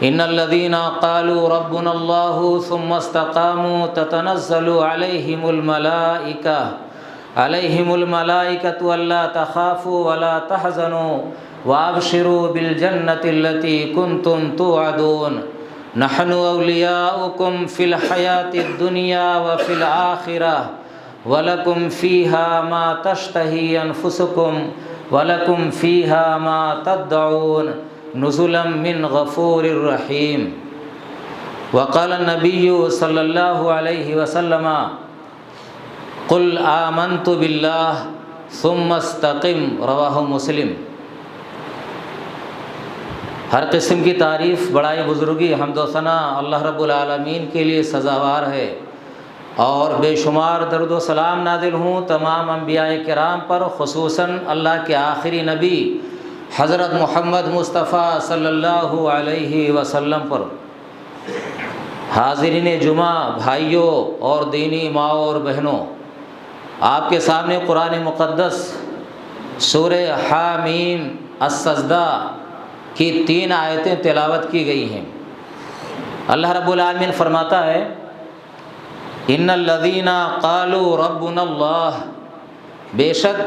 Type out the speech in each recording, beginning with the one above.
ان الذين قالوا ربنا الله ثم استقاموا تتنزل عليهم الملائكة ألا تخافوا ولا تحزنوا وابشروا بالجنة التي كنتم توعدون نحن أولياؤكم في الحياة الدنيا وفي الآخرة ولكم فيها ما تشتهي أنفسكم ولكم فيها ما تدعون نزلا من غفور رحيم. وقال النبي صلى الله عليه وسلم قل آمنت بالله ثم استقم رواہ مسلم. ہر قسم کی تعریف، بڑائی، بزرگی، حمد و ثنا اللہ رب العالمین کے لیے سزاوار ہے، اور بے شمار درود و سلام نازل ہوں تمام انبیاء کرام پر، خصوصاً اللہ کے آخری نبی حضرت محمد مصطفیٰ صلی اللہ علیہ وسلم پر۔ حاضرین جمعہ، بھائیوں اور دینی ماں اور بہنوں، آپ کے سامنے قرآن مقدس سورہ حامیم السجدہ کی 3 آیتیں تلاوت کی گئی ہیں۔ اللہ رب العالمین فرماتا ہے ان الذین قالوا ربنا اللہ، بے شک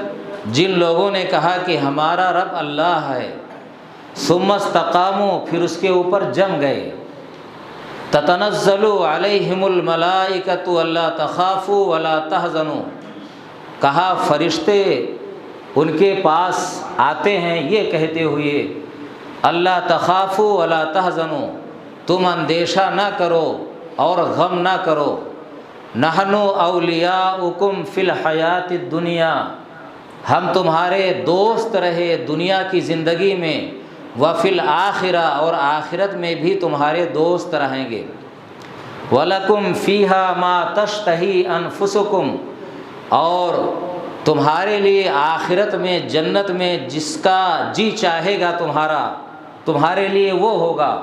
جن لوگوں نے کہا کہ ہمارا رب اللہ ہے، ثم استقاموا، پھر اس کے اوپر جم گئے، تتنزل علیہم الملائکۃ الا تخافوا ولا تحزنوا، کہا فرشتے ان کے پاس آتے ہیں یہ کہتے ہوئے اللہ تخافوا ولا تحزنوا، تم اندیشہ نہ کرو اور غم نہ کرو، نحن اولیاؤکم فی الحیات الدنیا، ہم تمہارے دوست رہے دنیا کی زندگی میں، وفی الآخرہ، اور آخرت میں بھی تمہارے دوست رہیں گے، وَلَكُمْ فِيهَا مَا تَشْتَهِي أَنفُسُكُمْ، اور تمہارے لیے آخرت میں جنت میں جس کا جی چاہے گا تمہارے لیے وہ ہوگا،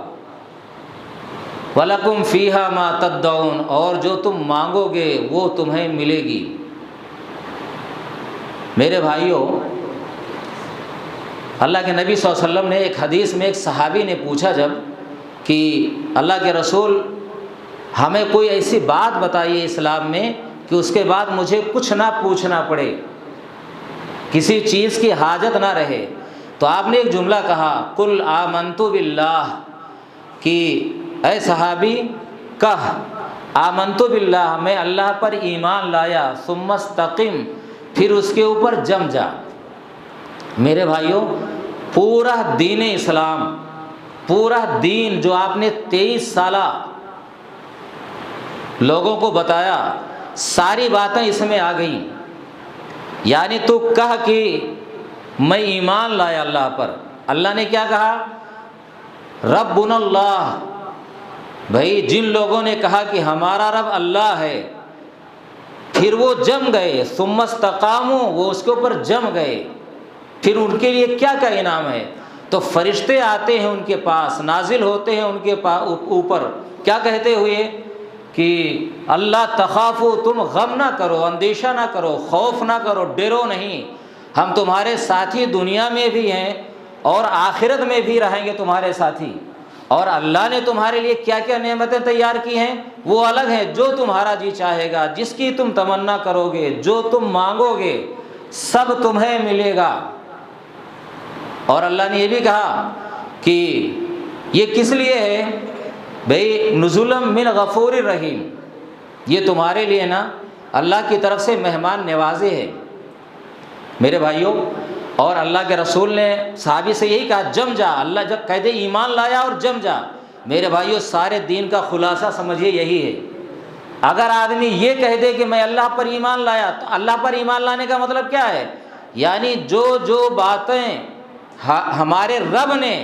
وَلَكُمْ فِيهَا مَا تَدَّعُونَ، اور جو تم مانگو گے وہ تمہیں ملے گی۔ میرے بھائیوں، اللہ کے نبی صلی اللہ علیہ وسلم نے ایک حدیث میں ایک صحابی نے پوچھا جب کہ اللہ کے رسول ہمیں کوئی ایسی بات بتائیے اسلام میں کہ اس کے بعد مجھے کچھ نہ پوچھنا پڑے، کسی چیز کی حاجت نہ رہے، تو آپ نے ایک جملہ کہا قل آمنت باللہ، کہ اے صحابی کہہ آمنت باللہ، میں اللہ پر ایمان لایا، ثم استقم، پھر اس کے اوپر جم جا۔ میرے بھائیوں، پورا دین اسلام، پورا دین جو آپ نے 23 سالہ لوگوں کو بتایا، ساری باتیں اس میں آ گئیں۔ یعنی تو کہہ کہ میں ایمان لایا اللہ پر، اللہ نے کیا کہا؟ ربنا اللہ، بھائی جن لوگوں نے کہا کہ ہمارا رب اللہ ہے، پھر وہ جم گئے، ثم استقاموا، وہ اس کے اوپر جم گئے، پھر ان کے لیے کیا کیا انعام ہے؟ تو فرشتے آتے ہیں ان کے پاس، نازل ہوتے ہیں ان کے اوپر، کیا کہتے ہوئے کہ اللہ تخافوا، تم غم نہ کرو، اندیشہ نہ کرو، خوف نہ کرو، ڈرو نہیں، ہم تمہارے ساتھی دنیا میں بھی ہیں اور آخرت میں بھی رہیں گے تمہارے ساتھی، اور اللہ نے تمہارے لیے کیا کیا نعمتیں تیار کی ہیں وہ الگ ہیں، جو تمہارا جی چاہے گا، جس کی تم تمنا کرو گے، جو تم مانگو گے، سب تمہیں ملے گا۔ اور اللہ نے یہ بھی کہا کہ یہ کس لیے ہے؟ بھئی نزلا من غفور رحیم، یہ تمہارے لیے نا اللہ کی طرف سے مہمان نوازی ہے۔ میرے بھائیوں، اور اللہ کے رسول نے صحابی سے یہی کہا جم جا، اللہ جب کہہ دے ایمان لایا اور جم جا، میرے بھائیوں سارے دین کا خلاصہ سمجھیے یہی ہے۔ اگر آدمی یہ کہہ دے کہ میں اللہ پر ایمان لایا، تو اللہ پر ایمان لانے کا مطلب کیا ہے؟ یعنی جو باتیں ہمارے رب نے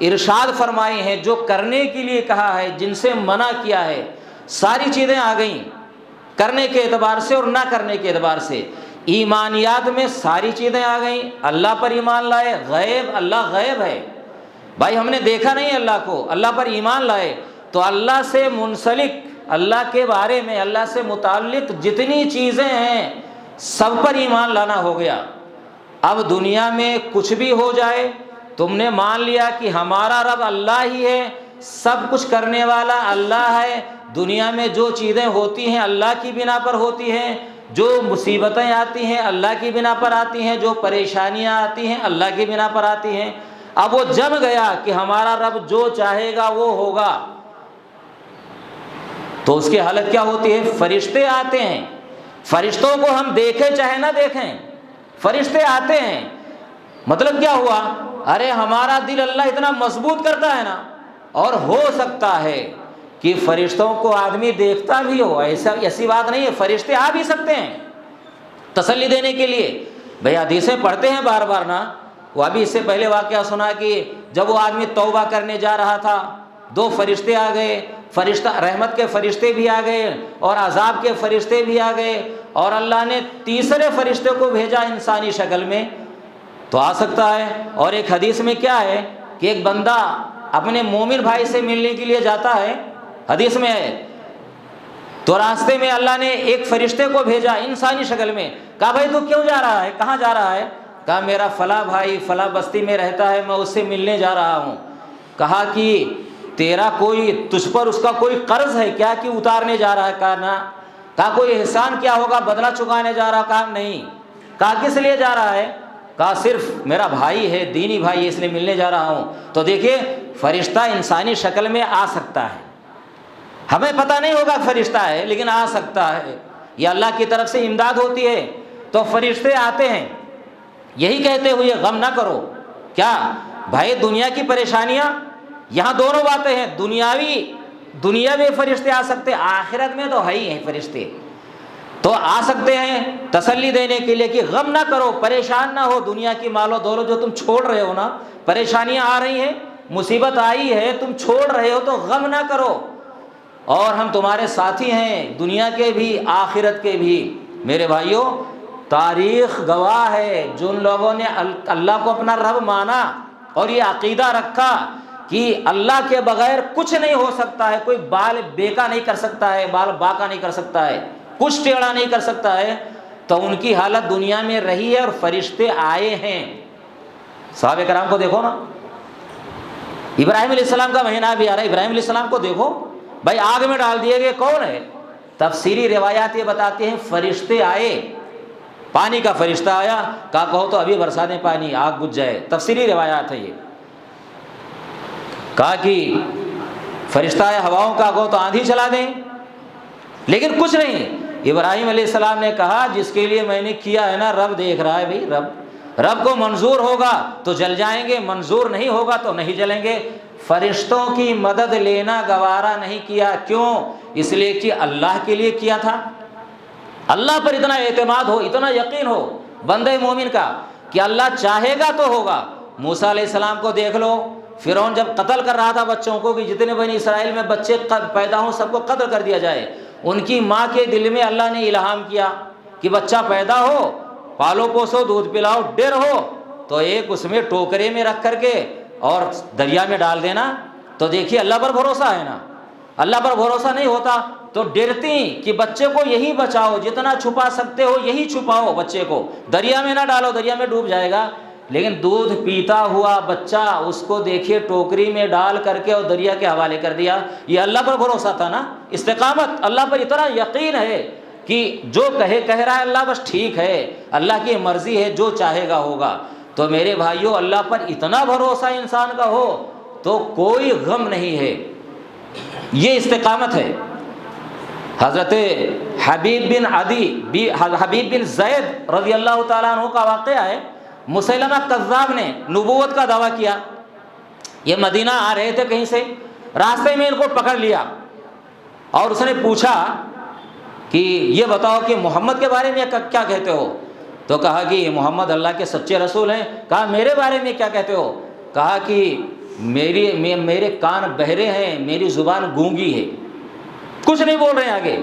ارشاد فرمائی ہیں، جو کرنے کے لیے کہا ہے، جن سے منع کیا ہے، ساری چیزیں آ گئیں کرنے کے اعتبار سے اور نہ کرنے کے اعتبار سے۔ ایمانیات میں ساری چیزیں آ گئیں، اللہ پر ایمان لائے، غیب، اللہ غیب ہے، بھائی ہم نے دیکھا نہیں اللہ کو، اللہ پر ایمان لائے تو اللہ سے منسلک، اللہ کے بارے میں، اللہ سے متعلق جتنی چیزیں ہیں سب پر ایمان لانا ہو گیا۔ اب دنیا میں کچھ بھی ہو جائے، تم نے مان لیا کہ ہمارا رب اللہ ہی ہے، سب کچھ کرنے والا اللہ ہے، دنیا میں جو چیزیں ہوتی ہیں اللہ کی بنا پر ہوتی ہیں، جو مصیبتیں آتی ہیں اللہ کی بنا پر آتی ہیں، جو پریشانیاں آتی ہیں اللہ کی بنا پر آتی ہیں۔ اب وہ جم گیا کہ ہمارا رب جو چاہے گا وہ ہوگا، تو اس کی حالت کیا ہوتی ہے؟ فرشتے آتے ہیں، فرشتوں کو ہم دیکھیں چاہے نہ دیکھیں، فرشتے آتے ہیں۔ مطلب کیا ہوا؟ ارے ہمارا دل اللہ اتنا مضبوط کرتا ہے نا، اور ہو سکتا ہے کہ فرشتوں کو آدمی دیکھتا بھی ہو، ایسی بات نہیں ہے، فرشتے آ بھی سکتے ہیں تسلی دینے کے لیے۔ بھئی حدیثیں پڑھتے ہیں بار بار نا، وہ ابھی اس سے پہلے واقعہ سنا کہ جب وہ آدمی توبہ کرنے جا رہا تھا، 2 فرشتے آ گئے، فرشتہ رحمت کے فرشتے بھی آ گئے اور عذاب کے فرشتے بھی آ گئے، اور اللہ نے تیسرے فرشتے کو بھیجا انسانی شکل میں، تو آ سکتا ہے۔ اور ایک حدیث میں کیا ہے کہ ایک بندہ اپنے مومن بھائی سے ملنے کے لیے جاتا ہے، حدیث میں ہے، تو راستے میں اللہ نے ایک فرشتے کو بھیجا انسانی شکل میں، کہا بھائی تو کیوں جا رہا ہے، کہاں جا رہا ہے؟ کہا میرا فلاں بھائی فلاں بستی میں رہتا ہے، میں اس سے ملنے جا رہا ہوں۔ کہا کہ تیرا کوئی تجھ پر اس کا کوئی قرض ہے کیا کہ اتارنے جا رہا ہے؟ کہا نہ۔ کہا کوئی احسان کیا ہوگا بدلہ چکانے جا رہا؟ کہا نہیں۔ کہا کس لیے جا رہا ہے؟ کہا صرف میرا بھائی ہے، دینی بھائی ہے، اس لیے ملنے جا رہا ہوں۔ تو دیکھیے فرشتہ انسانی شکل میں آ سکتا ہے، ہمیں پتہ نہیں ہوگا فرشتہ ہے لیکن آ سکتا ہے، یہ اللہ کی طرف سے امداد ہوتی ہے۔ تو فرشتے آتے ہیں یہی کہتے ہوئے غم نہ کرو۔ کیا بھائی دنیا کی پریشانیاں، یہاں دونوں باتیں ہیں، دنیا میں فرشتے آ سکتے، آخرت میں تو ہے ہی ہیں فرشتے، تو آ سکتے ہیں تسلی دینے کے لیے کہ غم نہ کرو، پریشان نہ ہو، دنیا کی مال و دولت جو تم چھوڑ رہے ہو نا، پریشانیاں آ رہی ہیں، مصیبت آئی ہے، تم چھوڑ رہے ہو تو غم نہ کرو، اور ہم تمہارے ساتھی ہیں، دنیا کے بھی آخرت کے بھی۔ میرے بھائیوں تاریخ گواہ ہے، جن لوگوں نے اللہ کو اپنا رب مانا اور یہ عقیدہ رکھا کہ اللہ کے بغیر کچھ نہیں ہو سکتا ہے، کوئی بال بیکا نہیں کر سکتا ہے، بال باکا نہیں کر سکتا ہے، کچھ ٹیڑھا نہیں کر سکتا ہے، تو ان کی حالت دنیا میں رہی ہے اور فرشتے آئے ہیں۔ صحابہ کرام کو دیکھو نا، ابراہیم علیہ السلام کا مہینہ بھی آ رہا ہے، ابراہیم علیہ السلام کو دیکھو، بھائی آگ میں ڈال دیے گئے، کون ہے؟ تفسیری روایات یہ بتاتے ہیں فرشتے آئے، پانی کا فرشتہ آیا، کہا کہو تو ابھی برسا دیں پانی، آگ بجھ جائے، تفسیری روایات ہے یہ۔ کہا کہ فرشتہ آیا ہواؤں کا، کہو تو آندھی چلا دیں، لیکن کچھ نہیں۔ ابراہیم علیہ السلام نے کہا جس کے لیے میں نے کیا ہے نا، رب دیکھ رہا ہے، بھائی رب کو منظور ہوگا تو جل جائیں گے، منظور نہیں ہوگا تو نہیں جلیں گے۔ فرشتوں کی مدد لینا گوارا نہیں کیا، کیوں؟ اس لیے کہ اللہ کے لیے کیا تھا، اللہ پر اتنا اعتماد ہو، اتنا یقین ہو بندے مومن کا کہ اللہ چاہے گا تو ہوگا۔ موسیٰ علیہ السلام کو دیکھ لو، فرعون جب قتل کر رہا تھا بچوں کو کہ جتنے بنی اسرائیل میں بچے پیدا ہوں سب کو قتل کر دیا جائے، ان کی ماں کے دل میں اللہ نے الہام کیا کہ بچہ پیدا ہو، پالو پوسو، دودھ پلاؤ، ڈر ہو تو ایک اس میں ٹوکرے میں رکھ کر کے اور دریا میں ڈال دینا۔ تو دیکھیے اللہ پر بھروسہ ہے نا، اللہ پر بھروسہ نہیں ہوتا تو ڈرتی کہ بچے کو یہی بچاؤ، جتنا چھپا سکتے ہو یہی چھپاؤ، بچے کو دریا میں نہ ڈالو، دریا میں ڈوب جائے گا۔ لیکن دودھ پیتا ہوا بچہ اس کو دیکھیے ٹوکری میں ڈال کر کے اور دریا کے حوالے کر دیا، یہ اللہ پر بھروسہ تھا نا، استقامت، اللہ پر اتنا یقین ہے کہ جو کہہ رہا ہے اللہ بس ٹھیک ہے، اللہ کی مرضی ہے، جو چاہے گا ہوگا۔ تو میرے بھائیوں اللہ پر اتنا بھروسہ انسان کا ہو تو کوئی غم نہیں ہے، یہ استقامت ہے۔ حضرت حبیب بن زید رضی اللہ تعالیٰ عنہ کا واقعہ ہے، مسیلمہ کذاب نے نبوت کا دعویٰ کیا، یہ مدینہ آ رہے تھے کہیں سے، راستے میں ان کو پکڑ لیا اور اس نے پوچھا کہ یہ بتاؤ کہ محمد کے بارے میں کیا کہتے ہو؟ تو کہا کہ محمد اللہ کے سچے رسول ہیں۔ کہا میرے بارے میں کیا کہتے ہو؟ کہا کہ میرے کان بہرے ہیں، میری زبان گونگی ہے، کچھ نہیں بول رہے ہیں آگے۔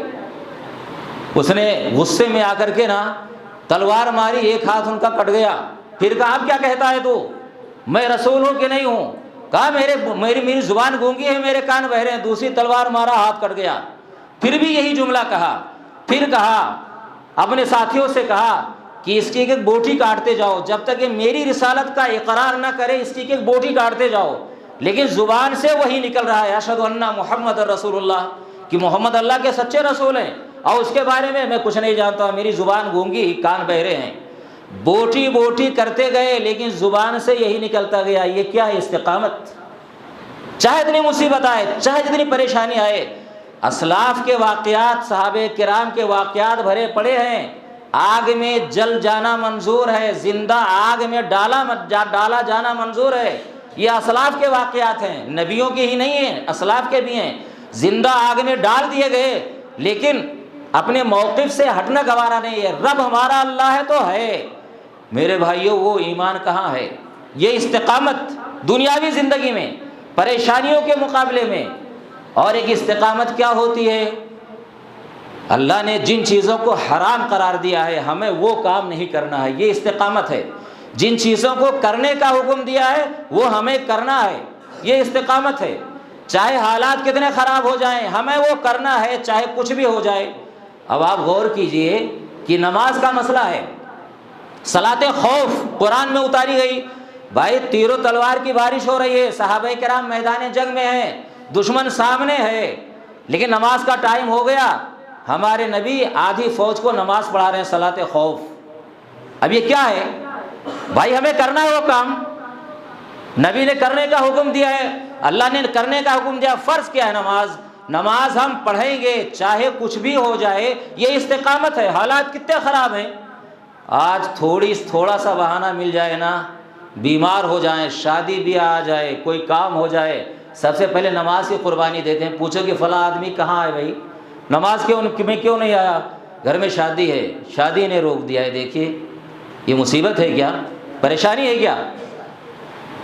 اس نے غصے میں آ کر کے نا تلوار ماری، ایک ہاتھ ان کا کٹ گیا، پھر کہا اب کیا کہتا ہے تو، میں رسول ہوں کہ نہیں ہوں؟ کہا میری زبان گونگی ہے، میرے کان بہرے ہیں، دوسری تلوار مارا، ہاتھ کٹ گیا، پھر بھی یہی جملہ کہا۔ پھر کہا اپنے ساتھیوں سے کہا کہ اس کی ایک ایک بوٹی کاٹتے جاؤ، جب تک یہ میری رسالت کا اقرار نہ کرے اس کی ایک ایک بوٹی کاٹتے جاؤ، لیکن زبان سے وہی نکل رہا ہے اشہد ان محمد رسول اللہ، کہ محمد اللہ کے سچے رسول ہیں، اور اس کے بارے میں کچھ نہیں جانتا، میری زبان گونگی کان بہرے ہیں۔ بوٹی بوٹی کرتے گئے لیکن زبان سے یہی نکلتا گیا۔ یہ کیا ہے استقامت؟ چاہے اتنی مصیبت آئے، چاہے جتنی پریشانی آئے، اسلاف کے واقعات، صحابہ کرام کے واقعات بھرے پڑے ہیں۔ آگ میں جل جانا منظور ہے، زندہ آگ میں ڈالا جانا منظور ہے۔ یہ اسلاف کے واقعات ہیں، نبیوں کے ہی نہیں ہیں، اسلاف کے بھی ہیں۔ زندہ آگ میں ڈال دیے گئے لیکن اپنے موقف سے ہٹنا گوارا نہیں ہے۔ رب ہمارا اللہ ہے تو ہے۔ میرے بھائیوں، وہ ایمان کہاں ہے؟ یہ استقامت دنیاوی زندگی میں پریشانیوں کے مقابلے میں۔ اور ایک استقامت کیا ہوتی ہے؟ اللہ نے جن چیزوں کو حرام قرار دیا ہے ہمیں وہ کام نہیں کرنا ہے، یہ استقامت ہے۔ جن چیزوں کو کرنے کا حکم دیا ہے وہ ہمیں کرنا ہے، یہ استقامت ہے۔ چاہے حالات کتنے خراب ہو جائیں ہمیں وہ کرنا ہے، چاہے کچھ بھی ہو جائے۔ اب آپ غور کیجئے کہ نماز کا مسئلہ ہے، صلاۃ خوف قرآن میں اتاری گئی۔ بھائی تیر و تلوار کی بارش ہو رہی ہے، صحابہ کرام میدان جنگ میں ہیں، دشمن سامنے ہے، لیکن نماز کا ٹائم ہو گیا، ہمارے نبی آدھی فوج کو نماز پڑھا رہے ہیں صلاۃ خوف۔ اب یہ کیا ہے بھائی؟ ہمیں کرنا ہے وہ کام، نبی نے کرنے کا حکم دیا ہے، اللہ نے کرنے کا حکم دیا، فرض کیا ہے نماز ہم پڑھیں گے چاہے کچھ بھی ہو جائے، یہ استقامت ہے۔ حالات کتنے خراب ہیں، آج تھوڑا سا بہانہ مل جائے نا، بیمار ہو جائیں، شادی بھی آ جائے، کوئی کام ہو جائے، سب سے پہلے نماز کی قربانی دیتے ہیں۔ پوچھو کہ فلاں آدمی کہاں ہے بھائی، نماز میں کیوں نہیں آیا؟ گھر میں شادی ہے، شادی نے روک دیا ہے۔ دیکھیے یہ مصیبت ہے کیا، پریشانی ہے کیا؟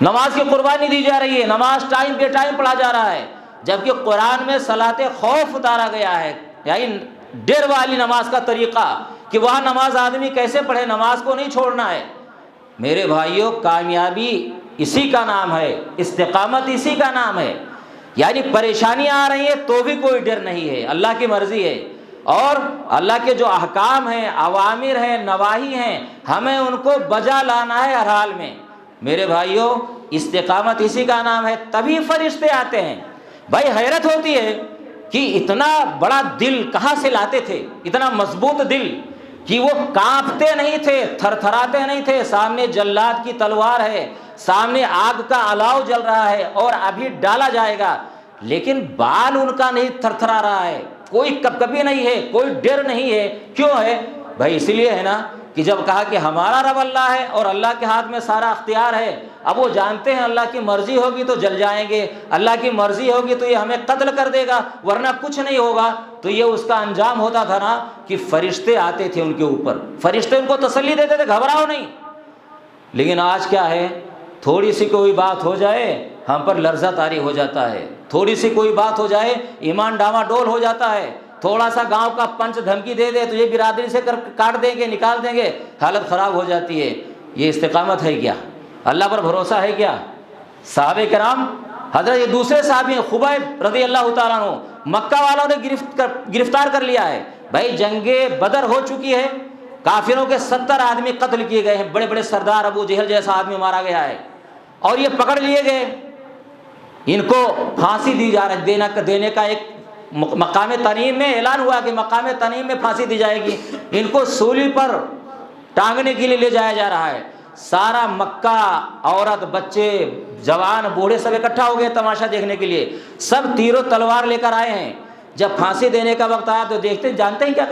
نماز کی قربانی دی جا رہی ہے، نماز ٹائم بے ٹائم پڑھا جا رہا ہے، جبکہ قرآن میں صلاۃ خوف اتارا گیا ہے، یعنی ڈر والی نماز کا طریقہ، کہ وہاں نماز آدمی کیسے پڑھے، نماز کو نہیں چھوڑنا ہے۔ میرے بھائیوں، کامیابی اسی کا نام ہے، استقامت اسی کا نام ہے۔ یعنی پریشانیاں آ رہی ہیں تو بھی کوئی ڈر نہیں ہے، اللہ کی مرضی ہے، اور اللہ کے جو احکام ہیں، اوامر ہیں، نواہی ہیں، ہمیں ان کو بجا لانا ہے ہر حال میں۔ میرے بھائیوں، استقامت اسی کا نام ہے، تبھی فرشتے آتے ہیں۔ بھائی حیرت ہوتی ہے کہ اتنا بڑا دل کہاں سے لاتے تھے، اتنا مضبوط دل کہ وہ کانپتے نہیں تھے، تھر تھراتے نہیں تھے۔ سامنے جلاد کی تلوار ہے، سامنے آگ کا الاؤ جل رہا ہے اور ابھی ڈالا جائے گا، لیکن بال ان کا نہیں تھر تھرا رہا ہے، کوئی کپکپی نہیں ہے، کوئی ڈر نہیں ہے۔ کیوں ہے بھائی؟ اس لیے ہے نا کہ جب کہا کہ ہمارا رب اللہ ہے اور اللہ کے ہاتھ میں سارا اختیار ہے، اب وہ جانتے ہیں اللہ کی مرضی ہوگی تو جل جائیں گے، اللہ کی مرضی ہوگی تو یہ ہمیں قتل کر دے گا، ورنہ کچھ نہیں ہوگا۔ تو یہ اس کا انجام ہوتا تھا نا کہ فرشتے آتے تھے ان کے اوپر، فرشتے ان کو تسلی دیتے تھے، گھبراؤ نہیں۔ لیکن آج کیا ہے، تھوڑی سی کوئی بات ہو جائے ہم پر لرزہ طاری ہو جاتا ہے، تھوڑی سی کوئی بات ہو جائے ایمان ڈاواڈول ہو جاتا ہے، تھوڑا سا گاؤں کا پنچ دھمکی دے دے تو یہ برادری سے کاٹ دیں گے، نکال دیں گے، حالت خراب ہو جاتی ہے۔ یہ استقامت ہے کیا؟ اللہ پر بھروسہ ہے کیا؟ صحابہ کرام، حضرت یہ دوسرے صحابی ہیں خبیب رضی اللہ تعالیٰ عنہ، مکہ والوں نے گرفتار کر لیا ہے۔ بھائی جنگ بدر ہو چکی ہے، کافروں کے 70 آدمی قتل کیے گئے ہیں، بڑے بڑے سردار ابو جہل جیسا آدمی مارا گیا ہے، اور یہ پکڑ لیے گئے، ان کو پھانسی دی جا رہی، دینے کا ایک مقام تنعیم میں اعلان ہوا کہ مقام تنعیم میں پھانسی دی جائے گی، ان کو سولی پر ٹانگنے کے لیے لے جایا جا رہا ہے۔ سارا مکہ، عورت، بچے، جوان، بوڑھے سب اکٹھا ہو گئے تماشا دیکھنے کے لیے، سب تیر و تلوار لے کر آئے ہیں۔ جب پھانسی دینے کا وقت آیا تو جانتے ہیں کیا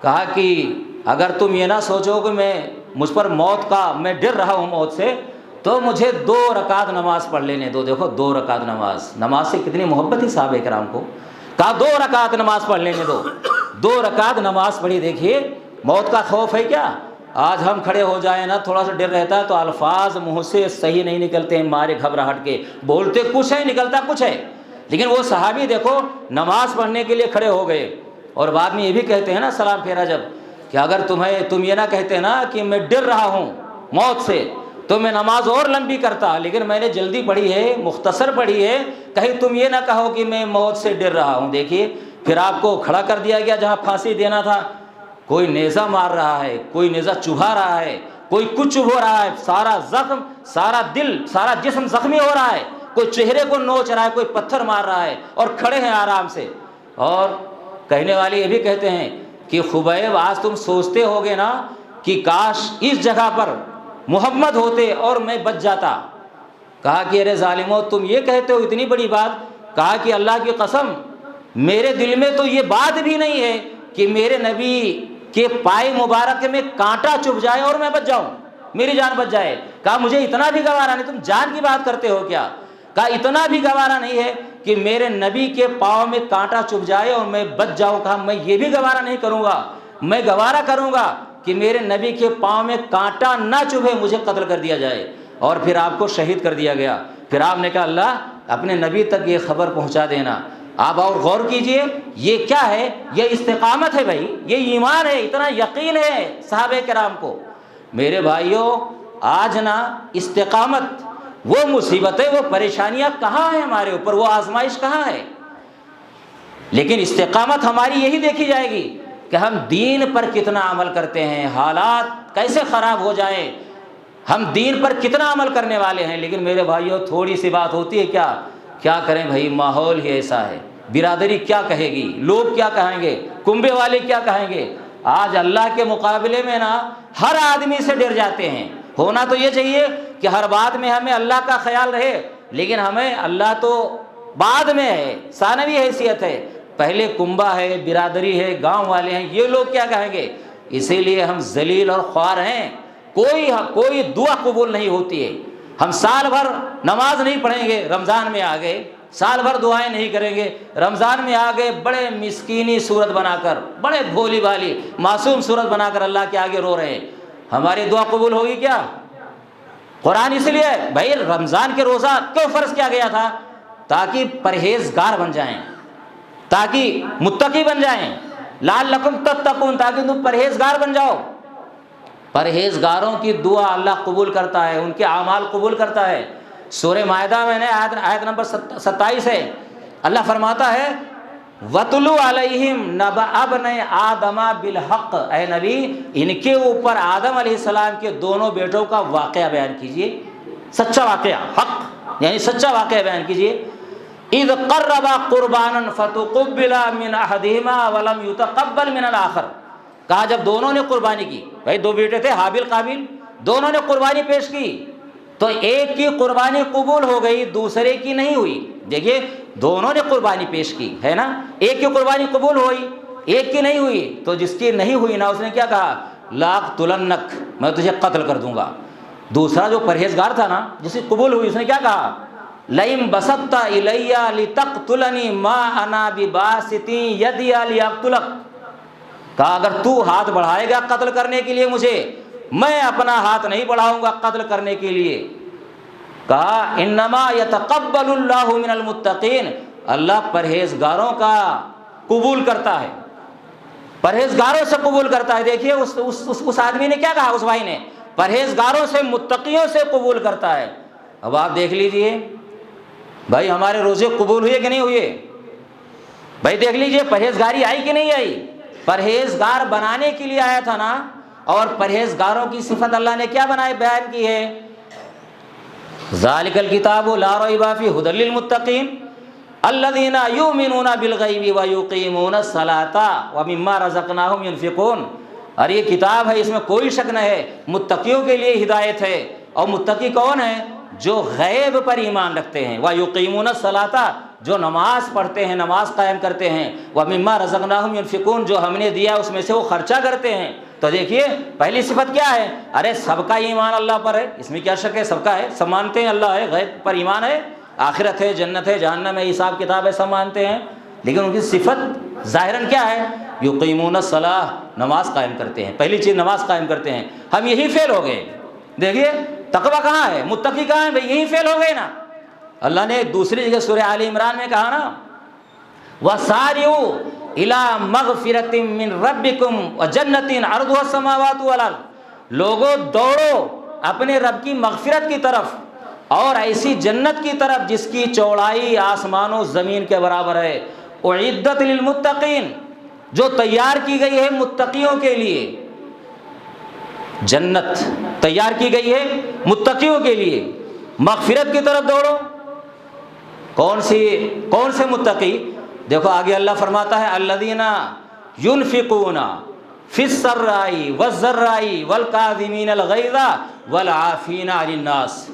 کہا کہ اگر تم یہ نہ سوچو کہ مجھ پر موت کا میں ڈر رہا ہوں موت سے، تو مجھے 2 رکعت نماز پڑھ لینے دو۔ دیکھو 2 رکعت نماز سے کتنی محبت تھی صحابہ کرام کو، کہا 2 رکعت نماز پڑھ لینے دو۔ 2 رکعت نماز پڑھی۔ دیکھیے موت کا خوف ہے کیا؟ آج ہم کھڑے ہو جائیں نا، تھوڑا سا ڈر رہتا ہے تو الفاظ منہ سے صحیح نہیں نکلتے ہیں، مارے گھبراہٹ کے، بولتے کچھ ہے نکلتا کچھ ہے۔ لیکن وہ صحابی دیکھو نماز پڑھنے کے لیے کھڑے ہو گئے، اور بعد میں یہ بھی کہتے ہیں نا سلام پھیرا جب، کہ اگر تم یہ نہ کہتے نا کہ میں ڈر رہا ہوں موت سے تو میں نماز اور لمبی کرتا، لیکن میں نے جلدی پڑھی ہے، مختصر پڑھی ہے، کہیں تم یہ نہ کہو کہ میں موت سے ڈر رہا ہوں۔ دیکھیے پھر آپ کو کھڑا کر دیا گیا جہاں پھانسی دینا تھا، کوئی نیزہ مار رہا ہے، کوئی نیزہ چبھا رہا ہے، کوئی کچھ چبھ رہا ہے، سارا زخم، سارا دل، سارا جسم زخمی ہو رہا ہے، کوئی چہرے کو نوچ رہا ہے، کوئی پتھر مار رہا ہے، اور کھڑے ہیں آرام سے۔ اور کہنے والے یہ بھی کہتے ہیں کہ خبیب آج تم سوچتے ہوگے نا کہ کاش اس جگہ پر محمد ہوتے اور میں بچ جاتا۔ کہا کہ ارے ظالمو، تم یہ کہتے ہو اتنی بڑی بات۔ کہا کہ اللہ کی قسم میرے دل میں تو یہ بات بھی نہیں ہے کہ میرے نبی کے پائے مبارک میں کانٹا چبھ جائے اور میں بچ جاؤں، میری جان بچ جائے۔ کہا مجھے اتنا بھی گوارا نہیں، تم جان کی بات کرتے ہو کیا؟ کہا اتنا بھی گوارا نہیں ہے کہ میرے نبی کے پاؤں میں کانٹا چبھ جائے اور میں بچ جاؤں۔ کہا میں یہ بھی گوارا نہیں کروں گا، میں گوارا کروں گا کہ میرے نبی کے پاؤں میں کانٹا نہ چبھے، مجھے قتل کر دیا جائے۔ اور پھر آپ کو شہید کر دیا گیا۔ پھر آپ نے کہا اللہ اپنے نبی تک یہ خبر پہنچا دینا۔ آپ اور غور کیجئے، یہ کیا ہے؟ یہ استقامت ہے بھائی، یہ ایمان ہے، اتنا یقین ہے صحابہ کرام کو۔ میرے بھائیوں، آج نا استقامت، وہ مصیبتیں، وہ پریشانیاں کہاں ہیں ہمارے اوپر، وہ آزمائش کہاں ہے؟ لیکن استقامت ہماری یہی دیکھی جائے گی کہ ہم دین پر کتنا عمل کرتے ہیں، حالات کیسے خراب ہو جائیں، ہم دین پر کتنا عمل کرنے والے ہیں۔ لیکن میرے بھائیوں، تھوڑی سی بات ہوتی ہے کیا کریں بھائی، ماحول ہی ایسا ہے، برادری کیا کہے گی، لوگ کیا کہیں گے، کنبے والے کیا کہیں گے۔ آج اللہ کے مقابلے میں نا ہر آدمی سے ڈر جاتے ہیں۔ ہونا تو یہ چاہیے کہ ہر بات میں ہمیں اللہ کا خیال رہے، لیکن ہمیں اللہ تو بعد میں ہے، ثانوی حیثیت ہے، پہلے کنبہ ہے، برادری ہے، گاؤں والے ہیں، یہ لوگ کیا کہیں گے۔ اسی لیے ہم ذلیل اور خوار ہیں، کوئی دعا قبول نہیں ہوتی ہے۔ ہم سال بھر نماز نہیں پڑھیں گے، رمضان میں آ گئے، سال بھر دعائیں نہیں کریں گے، رمضان میں آ گئے بڑے مسکینی صورت بنا کر، بڑے بھولی بھالی معصوم صورت بنا کر اللہ کے آگے رو رہے ہیں، ہماری دعا قبول ہوگی کیا؟ قرآن اس لیے بھائی رمضان کے روزہ کیوں فرض کیا گیا تھا؟ تاکہ پرہیزگار بن جائیں، تاکہ متقی بن جائیں، لعلکم تتقون، تاکہ تم پرہیزگار بن جاؤ۔ پرہیزگاروں کی دعا اللہ قبول کرتا ہے، ان کے اعمال قبول کرتا ہے۔ سورہ مائدہ میں نے آیت نمبر 27 ہے، اللہ فرماتا ہے وَاتْلُ عَلَيْهِمْ نَبَأَ ابْنَيْ آدَمَ بِالْحَقِّ، اے نبی ان کے اوپر آدم علیہ السلام کے دونوں بیٹوں کا واقعہ بیان کیجئے، سچا واقعہ، حق یعنی سچا واقعہ بیان کیجئے۔ اِذْ قَرَّبَا قُرْبَانًا فَتُقُبِّلَ مِنْ أَحَدِهِمَا وَلَمْ يُتَقَبَّلْ مِنَ الْآخَرِ، کہا جب دونوں نے قربانی کی، بھائی دو بیٹے تھے حابیل قابیل، دونوں نے قربانی پیش کی تو ایک کی قربانی قبول ہو گئی، دوسرے کی نہیں ہوئی۔ دیکھیے دونوں نے قربانی پیش کی ہے نا، ایک کی قربانی قبول ہوئی، ایک کی نہیں ہوئی، تو جس کی نہیں ہوئی نا اس نے کیا کہا، لَأَقْتُلَنَّكَ، میں تجھے قتل کر دوں گا۔ دوسرا جو پرہیزگار تھا نا، جس کی قبول ہوئی، اس نے کیا کہا، لَئِن بَسَطْتَ إِلَيَّ لِتَقْتُلَنِي مَا أَنَا بِبَاسِطٍ يَدِيَ لِأَقْتُلَكَ، کہا اگر تو ہاتھ بڑھائے گا قتل کرنے کے لیے مجھے، میں اپنا ہاتھ نہیں بڑھاؤں گا قتل کرنے کے لیے۔ کہا انما یتقبل اللہ من المتقین، اللہ پرہیزگاروں کا قبول کرتا ہے، پرہیزگاروں سے قبول کرتا ہے۔ دیکھیے اس آدمی نے کیا کہا، اس بھائی نے، پرہیزگاروں سے، متقیوں سے قبول کرتا ہے۔ اب آپ دیکھ لیجئے بھائی ہمارے روزے قبول ہوئے کہ نہیں ہوئے؟ بھائی دیکھ لیجئے پرہیزگاری آئی کہ نہیں آئی؟ پرہیزگار بنانے کے لیے آیا تھا نا، اور پرہیزگاروں کی صفت اللہ نے کیا بنائے، بیان کی ہے، ذالک الکتاب لا ریب فیہ ھدی للمتقین الذین یؤمنون بالغیب ویقیمون الصلاۃ ومما رزقناہم ینفقون۔ اور یہ کتاب ہے، اس میں کوئی شک نہ ہے، متقیوں کے لیے ہدایت ہے۔ اور متقی کون ہے؟ جو غیب پر ایمان رکھتے ہیں، ویقیمون الصلاۃ، جو نماز پڑھتے ہیں، نماز قائم کرتے ہیں، ومما رزقناہم ینفقون، جو ہم نے دیا اس میں سے وہ خرچہ کرتے ہیں۔ تو دیکھیے پہلی صفت کیا ہے، ارے سب کا ایمان اللہ پر ہے، اس میں کیا شک ہے، سب کا ہے، سب مانتے ہیں اللہ ہے، غیب پر ایمان ہے، آخرت ہے، جنت ہے، جہنم ہے، حساب کتاب ہے، سب مانتے ہیں۔ لیکن ان کی صفت ظاہراً کیا ہے، یقیمون الصلاۃ، نماز قائم کرتے ہیں، پہلی چیز نماز قائم کرتے ہیں۔ ہم یہی فیل ہو گئے۔ دیکھیے تقویٰ کہاں ہے، متقی کہاں ہے، بھئی یہی فیل ہو گئے نا۔ اللہ نے دوسری جگہ سورہ آل عمران میں کہا نا، وَسَارِعُوا إِلَىٰ مَغْفِرَةٍ مِّن رَبِّكُمْ وَجَنَّةٍ عَرْضُهَا السَّمَاوَاتُ وَالْأَرْضُ، لوگوں دوڑو اپنے رب کی مغفرت کی طرف اور ایسی جنت کی طرف جس کی چوڑائی آسمان و زمین کے برابر ہے، اعدت للمتقین، جو تیار کی گئی ہے متقیوں کے لیے، جنت تیار کی گئی ہے متقیوں کے لیے۔ مغفرت کی طرف دوڑو، کون سے متقی؟ دیکھو آگے اللہ فرماتا ہے الذین ينفقون فی السراء والضراء والکاظمین الغیظ والعافین عن الناس،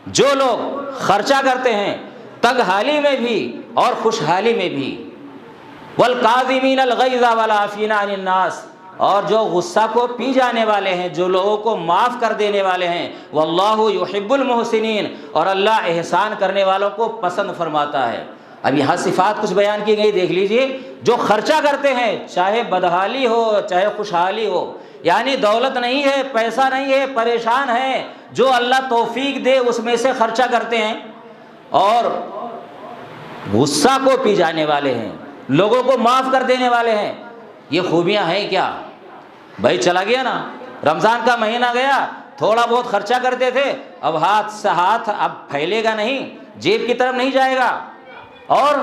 جو لوگ خرچہ کرتے ہیں تنگ حالی میں بھی اور خوشحالی میں بھی، والکاظمین الغیظ والعافین عن الناس، اور جو غصہ کو پی جانے والے ہیں، جو لوگوں کو معاف کر دینے والے ہیں، واللہ یحب المحسنین، اور اللہ احسان کرنے والوں کو پسند فرماتا ہے۔ اب یہاں صفات کچھ بیان کی گئی، دیکھ لیجئے۔ جو خرچہ کرتے ہیں چاہے بدحالی ہو چاہے خوشحالی ہو، یعنی دولت نہیں ہے، پیسہ نہیں ہے، پریشان ہے، جو اللہ توفیق دے اس میں سے خرچہ کرتے ہیں، اور غصہ کو پی جانے والے ہیں، لوگوں کو معاف کر دینے والے ہیں۔ یہ خوبیاں ہیں کیا بھائی؟ چلا گیا نا رمضان کا مہینہ گیا، تھوڑا بہت خرچہ کرتے تھے، اب ہاتھ سے ہاتھ اب پھیلے گا نہیں، جیب کی طرف نہیں جائے گا، اور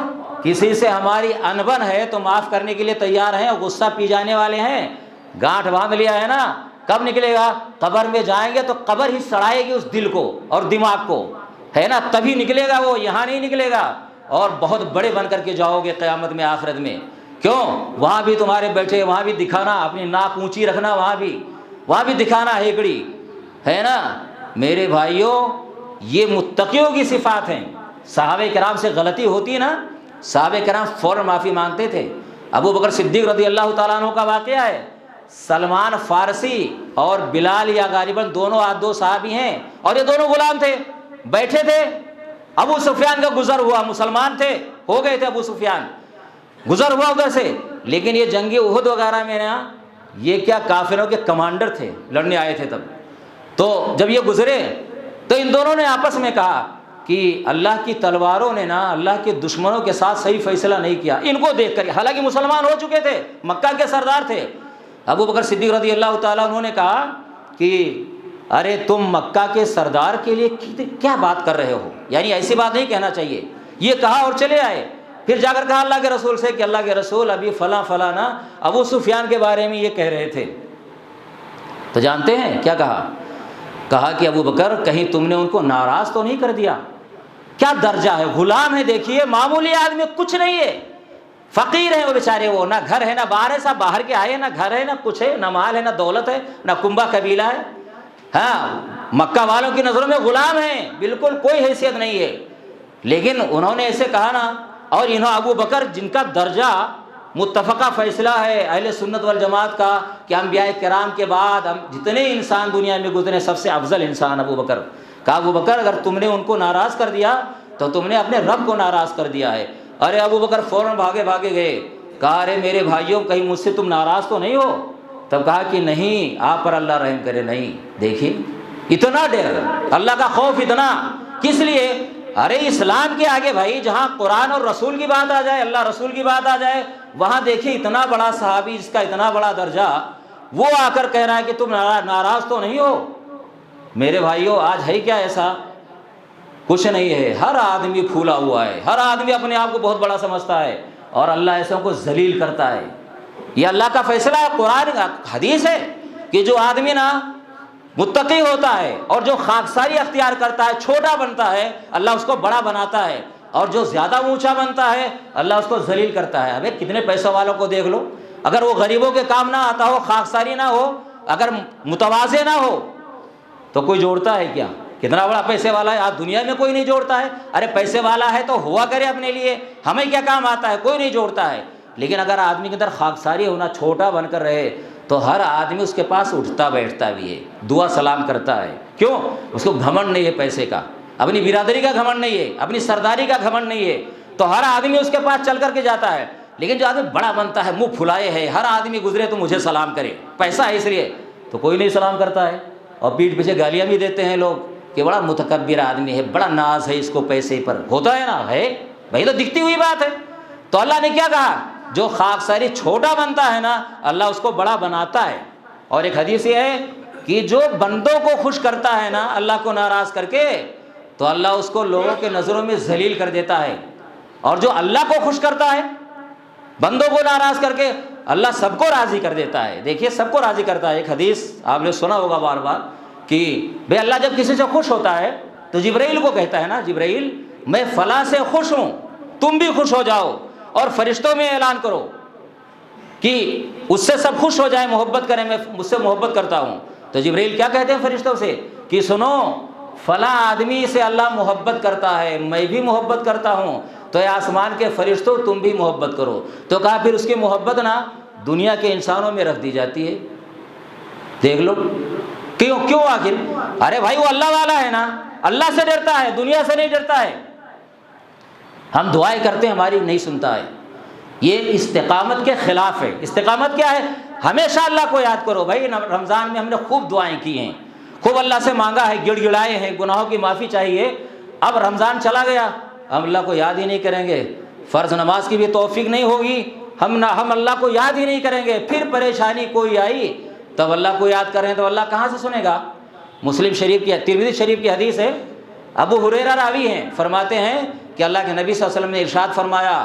کسی سے ہماری انبن ہے تو معاف کرنے کے لیے تیار ہیں، غصہ پی جانے والے ہیں، گانٹھ باندھ لیا ہے نا، کب نکلے گا؟ قبر میں جائیں گے تو قبر ہی سڑائے گی اس دل کو اور دماغ کو، ہے نا، تبھی نکلے گا وہ، یہاں نہیں نکلے گا، اور بہت بڑے بن کر کے جاؤ گے قیامت میں، آخرت میں۔ کیوں؟ وہاں بھی تمہارے بیٹھے، وہاں بھی دکھانا، اپنی ناک اونچی رکھنا، وہاں بھی دکھانا ہیکڑی، ہے نا۔ میرے بھائیوں، یہ متقیوں کی صفات ہیں۔ صحابہ کرام سے غلطی ہوتی نا، صحابہ کرام فوراً معافی مانگتے تھے۔ ابو بکر صدیق رضی اللہ تعالیٰ عنہ کا واقعہ ہے، سلمان فارسی اور بلال یا غالباً دو صحابی ہیں، اور یہ دونوں غلام تھے، بیٹھے تھے، ابو سفیان کا گزر ہوا، مسلمان تھے، ہو گئے تھے ابو سفیان، گزر ہوا ادھر سے، لیکن یہ جنگ احد وغیرہ میں نا، یہ کیا کافروں کے کمانڈر تھے، لڑنے آئے تھے تب، تو جب یہ گزرے تو ان دونوں نے آپس میں کہا کہ اللہ کی تلواروں نے نا اللہ کے دشمنوں کے ساتھ صحیح فیصلہ نہیں کیا، ان کو دیکھ کر، حالانکہ مسلمان ہو چکے تھے، مکہ کے سردار تھے۔ ابو بکر صدیق رضی اللہ تعالیٰ انہوں نے کہا کہ ارے تم مکہ کے سردار کے لیے کیا بات کر رہے ہو، یعنی ایسی بات نہیں کہنا چاہیے، یہ کہا اور چلے آئے۔ پھر جا کر کہا اللہ کے رسول سے کہ اللہ کے رسول ابھی فلاں فلاں نا ابو سفیان کے بارے میں یہ کہہ رہے تھے، تو جانتے ہیں کیا کہا کہ ابو بکر کہیں تم نے ان کو ناراض تو نہیں کر دیا؟ کیا درجہ ہے، غلام ہے، دیکھیے معمولی آدمی، کچھ نہیں ہے، فقیر ہیں وہ بیچارے، وہ نہ گھر ہے نہ باہر ہے، سب باہر کے آئے، نہ گھر ہے نہ کچھ ہے، نہ مال ہے نہ دولت ہے، نہ کنبہ قبیلہ ہے، ہاں مکہ والوں کی نظروں میں غلام ہیں، بالکل کوئی حیثیت نہیں ہے، لیکن انہوں نے ایسے کہا نا، اور انہوں ابو بکر جن کا درجہ متفقہ فیصلہ ہے اہل سنت والجماعت کا کہ انبیاء کرام کے بعد جتنے انسان دنیا میں گزرے سب سے افضل انسان ابو بکر، کہا ابو بکر اگر تم نے ان کو ناراض کر دیا تو تم نے اپنے رب کو ناراض کر دیا ہے۔ ارے ابو بکر فوراً بھاگے گئے، کہا ارے میرے بھائیوں کہیں مجھ سے تم ناراض تو نہیں ہو؟ تب کہا کہ نہیں، آپ پر اللہ رحم کرے، نہیں۔ دیکھیے اتنا ڈر، اللہ کا خوف اتنا، کس لیے؟ ارے اسلام کے آگے بھائی جہاں قرآن اور رسول کی بات آ جائے، اللہ رسول کی بات آ جائے، وہاں دیکھیے اتنا بڑا صحابی جس کا اتنا بڑا درجہ، وہ آ کر کہہ رہا ہے کہ تم ناراض تو نہیں ہو۔ میرے بھائیوں آج ہے کیا ایسا؟ کچھ نہیں ہے، ہر آدمی پھولا ہوا ہے، ہر آدمی اپنے آپ کو بہت بڑا سمجھتا ہے، اور اللہ ایسوں کو ذلیل کرتا ہے۔ یہ اللہ کا فیصلہ ہے، قرآن حدیث ہے کہ جو آدمی نا متقی ہوتا ہے اور جو خاکساری اختیار کرتا ہے، چھوٹا بنتا ہے، اللہ اس کو بڑا بناتا ہے، اور جو زیادہ اونچا بنتا ہے اللہ اس کو ذلیل کرتا ہے۔ ابے کتنے پیسوں والوں کو دیکھ لو، اگر وہ غریبوں کے کام نہ آتا ہو، خاکساری نہ ہو، اگر متواضع نہ ہو تو کوئی جوڑتا ہے کیا؟ کتنا بڑا پیسے والا ہے، آج دنیا میں کوئی نہیں جوڑتا ہے۔ ارے پیسے والا ہے تو ہوا کرے اپنے لیے، ہمیں کیا کام آتا ہے، کوئی نہیں جوڑتا ہے۔ لیکن اگر آدمی کے اندر خاکساری ہونا، چھوٹا بن کر رہے، تو ہر آدمی اس کے پاس اٹھتا بیٹھتا بھی ہے، دعا سلام کرتا ہے۔ کیوں؟ اس کو گھمنڈ نہیں ہے پیسے کا، اپنی برادری کا گھمنڈ نہیں ہے، اپنی سرداری کا گھمنڈ نہیں ہے، تو ہر آدمی اس کے پاس چل کر کے جاتا ہے۔ لیکن جو آدمی بڑا بنتا ہے، منہ پھلائے ہے، ہر آدمی گزرے تو مجھے سلام کرے، پیسہ ہے اس لیے، تو کوئی نہیں سلام کرتا ہے، اور پیٹھ پیچھے گالیاں بھی دیتے ہیں لوگ کہ بڑا متکبر آدمی ہے، بڑا ناز ہے اس کو پیسے پر، ہوتا ہے نا، ہے بھائی، تو دکھتی ہوئی بات ہے۔ تو اللہ نے کیا کہا؟ جو خاکساری چھوٹا بنتا ہے نا، اللہ اس کو بڑا بناتا ہے۔ اور ایک حدیث یہ ہے کہ جو بندوں کو خوش کرتا ہے نا اللہ کو ناراض کر کے، تو اللہ اس کو لوگوں کے نظروں میں ذلیل کر دیتا ہے، اور جو اللہ کو خوش کرتا ہے بندوں کو ناراض کر کے، اللہ سب کو راضی کر دیتا ہے۔ دیکھیے سب کو راضی کرتا ہے۔ ایک حدیث آپ نے سنا ہوگا بار بار کہ بھئی اللہ جب کسی سے خوش ہوتا ہے تو جبرائیل کو کہتا ہے نا، جبرائیل میں فلاں سے خوش ہوں، تم بھی خوش ہو جاؤ، اور فرشتوں میں اعلان کرو کہ اس سے سب خوش ہو جائیں، محبت کریں، میں مجھ سے محبت کرتا ہوں۔ تو جبرائیل کیا کہتے ہیں فرشتوں سے کہ سنو، فلاں آدمی سے اللہ محبت کرتا ہے، میں بھی محبت کرتا ہوں، تو اے آسمان کے فرشتوں تم بھی محبت کرو۔ تو کہا پھر اس کی محبت نا دنیا کے انسانوں میں رکھ دی جاتی ہے۔ دیکھ لو کیوں آخر؟ ارے بھائی وہ اللہ والا ہے نا، اللہ سے ڈرتا ہے، دنیا سے نہیں ڈرتا ہے۔ ہم دعائیں کرتے ہیں، ہماری نہیں سنتا ہے، یہ استقامت کے خلاف ہے۔ استقامت کیا ہے؟ ہمیشہ اللہ کو یاد کرو۔ بھائی رمضان میں ہم نے خوب دعائیں کی ہیں، خوب اللہ سے مانگا ہے، گڑ گڑائے ہیں، گناہوں کی معافی چاہیے۔ اب رمضان چلا گیا، ہم اللہ کو یاد ہی نہیں کریں گے، فرض نماز کی بھی توفیق نہیں ہوگی، ہم اللہ کو یاد ہی نہیں کریں گے، پھر پریشانی کوئی آئی تب اللہ کو یاد کریں تو اللہ کہاں سے سنے گا؟ مسلم شریف کی، ترمذی شریف کی حدیث ہے، ابو ہریرہ راوی ہیں، فرماتے ہیں کہ اللہ کے نبی صلی اللہ علیہ وسلم نے ارشاد فرمایا،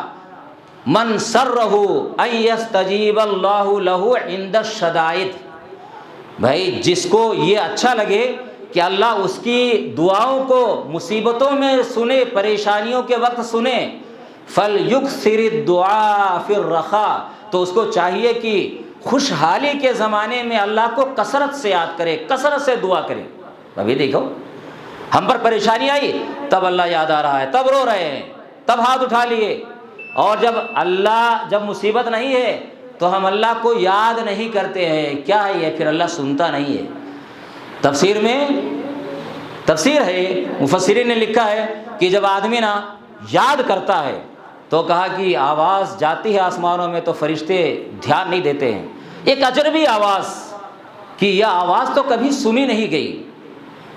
من سرہ ان یستجیب اللہ لہ عند الشدائد، بھائی جس کو یہ اچھا لگے کہ اللہ اس کی دعاؤں کو مصیبتوں میں سنے، پریشانیوں کے وقت سنے، فلیکثر الدعاء فی الرخاء، تو اس کو چاہیے کہ خوشحالی کے زمانے میں اللہ کو کثرت سے یاد کرے، کثرت سے دعا کرے۔ ابھی دیکھو ہم پر پریشانی آئی تب اللہ یاد آ رہا ہے، تب رو رہے ہیں، تب ہاتھ اٹھا لیے، اور جب مصیبت نہیں ہے تو ہم اللہ کو یاد نہیں کرتے ہیں، کیا ہے یہ؟ پھر اللہ سنتا نہیں ہے۔ تفسیر ہے، مفسرین نے لکھا ہے کہ جب آدمی نا یاد کرتا ہے تو کہا کہ آواز جاتی ہے آسمانوں میں تو فرشتے دھیان نہیں دیتے ہیں، ایک اجنبی آواز کہ یہ آواز تو کبھی سنی نہیں گئی،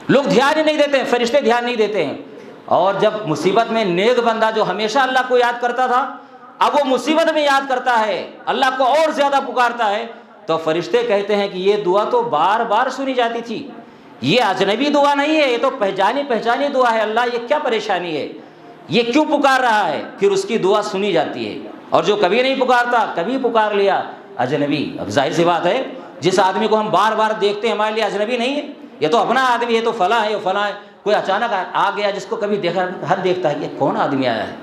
لوگ دھیان ہی نہیں دیتے ہیں، فرشتے دھیان نہیں دیتے ہیں۔ اور جب مصیبت میں نیک بندہ جو ہمیشہ اللہ کو یاد کرتا تھا، اب وہ مصیبت میں یاد کرتا ہے، اللہ کو اور زیادہ پکارتا ہے، تو فرشتے کہتے ہیں کہ یہ دعا تو بار بار سنی جاتی تھی، یہ اجنبی دعا نہیں ہے، یہ تو پہچانی دعا ہے، اللہ یہ کیا پریشانی ہے، یہ کیوں پکار رہا ہے؟ پھر اس کی دعا سنی جاتی ہے۔ اور جو کبھی نہیں پکارتا، کبھی پکار لیا، اجنبی، اب ظاہر سی بات ہے جس آدمی کو ہم بار بار دیکھتے ہیں ہمارے لیے اجنبی نہیں ہے، یہ تو اپنا آدمی ہے، تو فلاں ہے، یہ فلاں ہے۔ کوئی اچانک آ گیا جس کو کبھی دیکھا، ہر دیکھتا ہے یہ کون آدمی آیا ہے،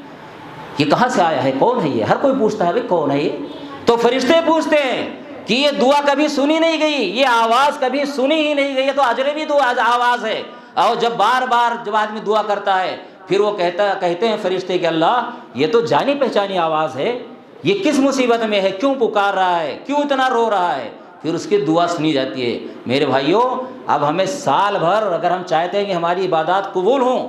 یہ کہاں سے آیا ہے، کون ہے یہ، ہر کوئی پوچھتا ہے بھائی کون ہے یہ۔ تو فرشتے پوچھتے ہیں کہ یہ دعا کبھی سنی نہیں گئی، یہ آواز کبھی سنی ہی نہیں گئی، یہ تو اجنبی دعا آواز ہے۔ اور جب بار بار جب آدمی دعا کرتا ہے پھر وہ کہتے ہیں فرشتے کہ اللہ یہ تو جانی پہچانی آواز ہے، یہ کس مصیبت میں ہے، کیوں پکار رہا ہے، کیوں اتنا رو رہا ہے؟ پھر اس کی دعا سنی جاتی ہے۔ میرے بھائیوں، اب ہمیں سال بھر اگر ہم چاہتے ہیں کہ ہماری عبادات قبول ہوں،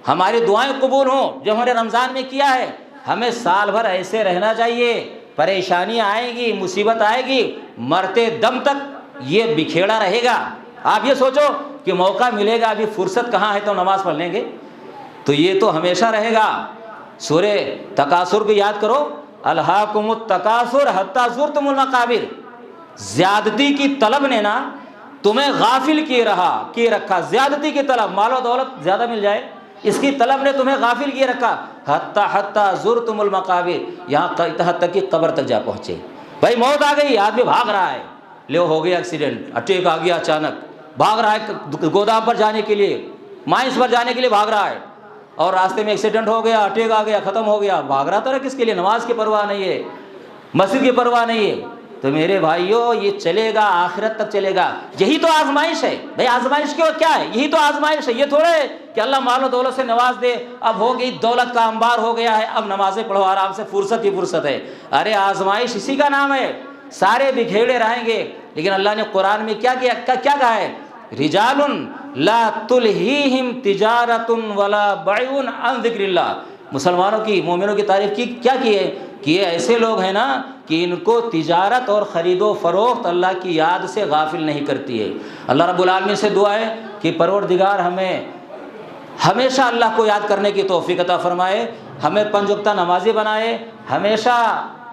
ہماری دعائیں قبول ہوں، جو ہم نے رمضان میں کیا ہے، ہمیں سال بھر ایسے رہنا چاہیے۔ پریشانی آئے گی، مصیبت آئے گی، مرتے دم تک یہ بکھیڑا رہے گا۔ آپ یہ سوچو کہ موقع ملے گا، ابھی فرصت کہاں ہے تو نماز پڑھ لیں گے، تو یہ تو ہمیشہ رہے گا۔ سورہ تکاثر کو یاد کرو، الہاکم التکاثر حتی زرتم المقابر، زیادتی کی طلب نے نا تمہیں غافل کیے رکھا، زیادتی کی طلب، مال و دولت زیادہ مل جائے، اس کی طلب نے تمہیں غافل کیے رکھا، حتی زرتم المقابر، یہاں تک کہ قبر تک جا پہنچے۔ بھائی موت آ گئی، آدمی بھاگ رہا ہے، لے ہو گیا ایکسیڈنٹ، اٹیک آ گیا اچانک، بھاگ رہا ہے گودام پر جانے کے لیے، مائنس پر جانے کے لیے بھاگ رہا ہے، اور راستے میں ایکسیڈنٹ ہو گیا، اٹیک آ گیا، ختم ہو گیا، بھاگ رہا تو کس کے لیے؟ نماز کی پرواہ نہیں ہے، مسجد کی پرواہ نہیں ہے۔ تو میرے بھائیوں یہ چلے گا، آخرت تک چلے گا، یہی تو آزمائش ہے۔ بھائی آزمائش کیا ہے؟ یہی تو آزمائش ہے، یہ تھوڑے ہے کہ اللہ مال و دولت سے نواز دے، اب ہو گئی دولت کا انبار ہو گیا ہے، اب نمازیں پڑھو آرام سے، فرصت ہی فرصت ہے۔ ارے آزمائش اسی کا نام ہے، سارے بکھیڑے رہیں گے، لیکن اللہ نے قرآن میں کیا کہا ہے؟ رجال لا تلہیہم تجارت ولا بیع عن ذکر اللہ، مسلمانوں کی، مومنوں کی تعریف کیا کی ہے کہ یہ ایسے لوگ ہیں نا کہ ان کو تجارت اور خرید و فروخت اللہ کی یاد سے غافل نہیں کرتی ہے۔ اللہ رب العالمین سے دعا ہے کہ پروردگار ہمیں ہمیشہ اللہ کو یاد کرنے کی توفیق عطا فرمائے، ہمیں 5 وقتہ نمازی بنائے، ہمیشہ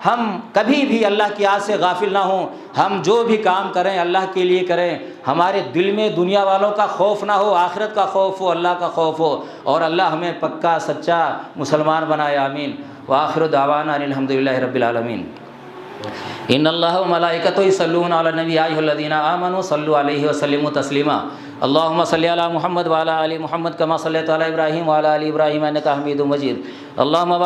ہم کبھی بھی اللہ کی یاد سے غافل نہ ہوں، ہم جو بھی کام کریں اللہ کے لیے کریں، ہمارے دل میں دنیا والوں کا خوف نہ ہو، آخرت کا خوف ہو، اللہ کا خوف ہو، اور اللہ ہمیں پکا سچا مسلمان بنائے، آمین۔ وآخر دعوانا الحمدللہ رب العالمین۔ ان اللہ و ملائکتہ یصلون علی النبی یا ایھا الذین آمنوا صلوا علیہ وسلموا تسلیما۔ اللہم صلی علی محمد وعلی آل محمد کما صلیت علی ابراہیم وعلی آل ابراہیم انک حمید مجید۔ اللہم